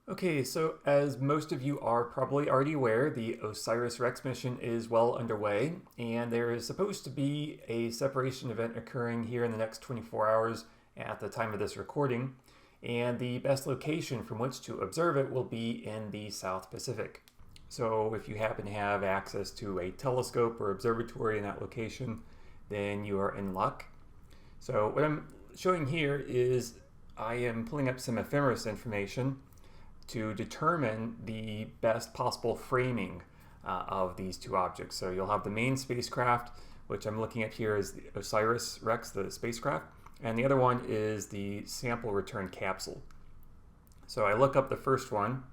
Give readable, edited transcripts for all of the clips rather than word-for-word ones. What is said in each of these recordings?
Okay, so as most of you are probably already aware, the OSIRIS-REx mission is well underway, and there is supposed to be a separation event occurring here in the next 24 hours at the time of this recording, and the best location from which to observe it will be in the South Pacific. So if you happen to have access to a telescope or observatory in that location, then you are in luck. So what I'm showing here is I am pulling up some ephemeris information to determine the best possible framing of these two objects. So you'll have the main spacecraft, which I'm looking at here is the OSIRIS-REx, the spacecraft, and the other one is the sample return capsule. So I look up the first one,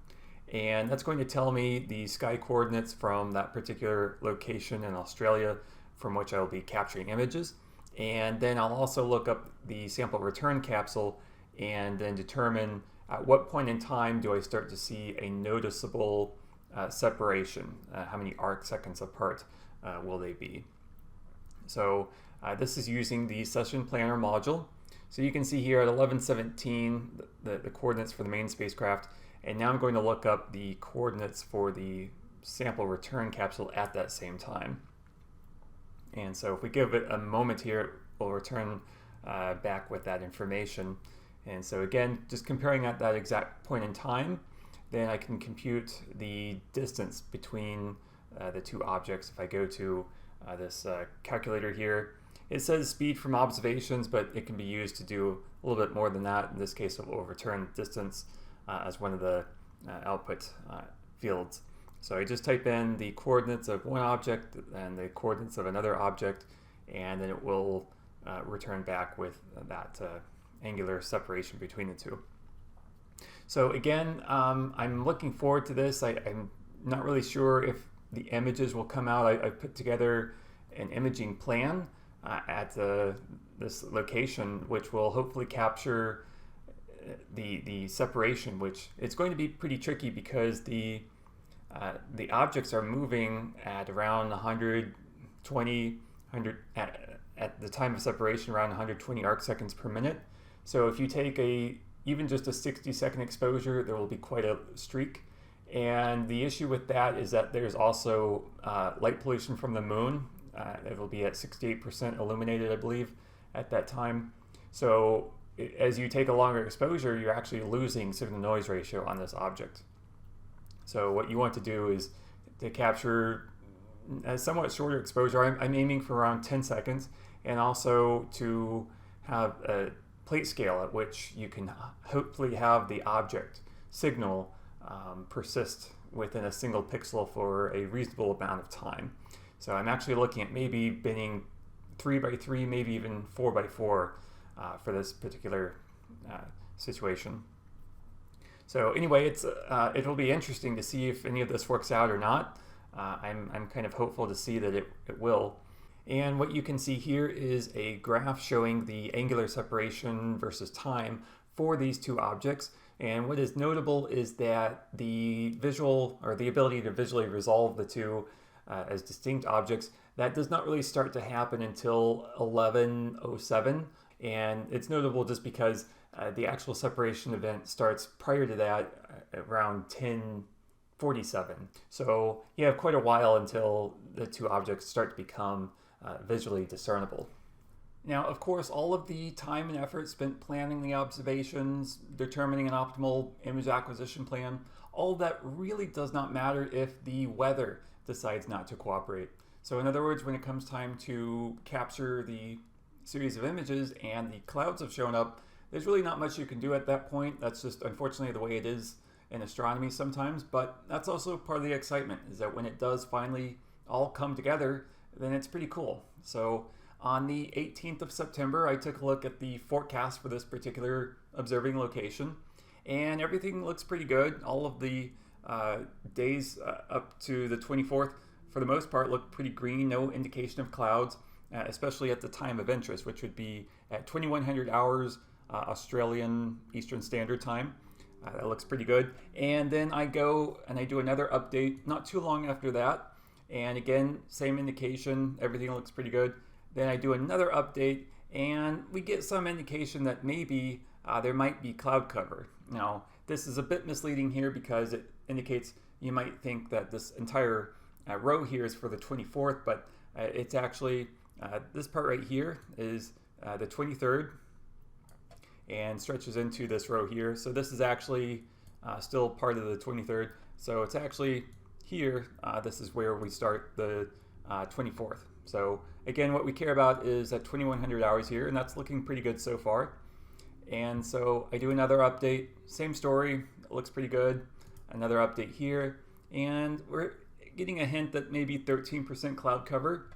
and that's going to tell me the sky coordinates from that particular location in Australia from which I will be capturing images. And then I'll also look up the sample return capsule and then determine at what point in time do I start to see a noticeable separation? How many arc seconds apart will they be? So this is using the session planner module. So you can see here at 11:17 the coordinates for the main spacecraft, and now I'm going to look up the coordinates for the sample return capsule at that same time. And so if we give it a moment here, it will return back with that information. And so again, just comparing at that exact point in time, then I can compute the distance between the two objects. If I go to this calculator here, it says speed from observations, but it can be used to do a little bit more than that. In this case, it will return distance as one of the output fields. So I just type in the coordinates of one object and the coordinates of another object, and then it will return back with that angular separation between the two. So again, I'm looking forward to this. I'm not really sure if the images will come out. I put together an imaging plan at this location, which will hopefully capture the separation, which it's going to be pretty tricky because the objects are moving at around 120, at the time of separation, around 120 arc seconds per minute. So if you take even just a 60-second exposure, there will be quite a streak. And the issue with that is that there's also light pollution from the moon. It will be at 68% illuminated, I believe, at that time. So as you take a longer exposure, you're actually losing signal-noise ratio on this object. So what you want to do is to capture a somewhat shorter exposure. I'm aiming for around 10 seconds, and also to have a plate scale at which you can hopefully have the object signal persist within a single pixel for a reasonable amount of time. So I'm actually looking at maybe binning 3x3, maybe even 4x4 for this particular situation. So anyway, it'll be interesting to see if any of this works out or not. I'm kind of hopeful to see that it will. And what you can see here is a graph showing the angular separation versus time for these two objects. And what is notable is that the visual, or the ability to visually resolve the two as distinct objects, that does not really start to happen until 11:07. And it's notable just because the actual separation event starts prior to that around 10:47. So you have quite a while until the two objects start to become visually discernible. Now, of course, all of the time and effort spent planning the observations, determining an optimal image acquisition plan, all of that really does not matter if the weather decides not to cooperate. So in other words, when it comes time to capture the series of images and the clouds have shown up, there's really not much you can do at that point. That's just unfortunately the way it is in astronomy sometimes, but that's also part of the excitement, is that when it does finally all come together, then it's pretty cool. So on the 18th of September, I took a look at the forecast for this particular observing location, and everything looks pretty good. All of the days up to the 24th, for the most part, look pretty green, no indication of clouds, especially at the time of interest, which would be at 2100 hours Australian Eastern Standard Time. That looks pretty good. And then I go and I do another update not too long after that. And again, same indication, everything looks pretty good. Then I do another update, and we get some indication that maybe there might be cloud cover. Now, This is a bit misleading here because it indicates you might think that this entire row here is for the 24th, but it's actually this part right here is the 23rd and stretches into this row here. So this is actually still part of the 23rd. So it's actually here, this is where we start the 24th. So again, what we care about is at 2100 hours here, and that's looking pretty good so far. And so I do another update, same story, it looks pretty good. Another update here, and we're getting a hint that maybe 13% cloud cover.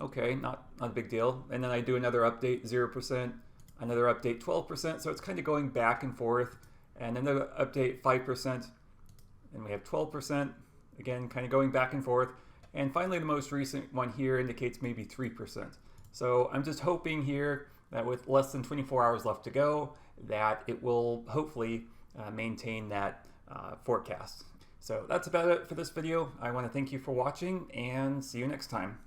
Okay, not a big deal. And then I do another update, 0%, another update, 12%. So it's kind of going back and forth. And another update, 5%. And we have 12%, again, kind of going back and forth. And finally, the most recent one here indicates maybe 3%. So I'm just hoping here that with less than 24 hours left to go, that it will hopefully maintain that forecast. So that's about it for this video. I want to thank you for watching and see you next time.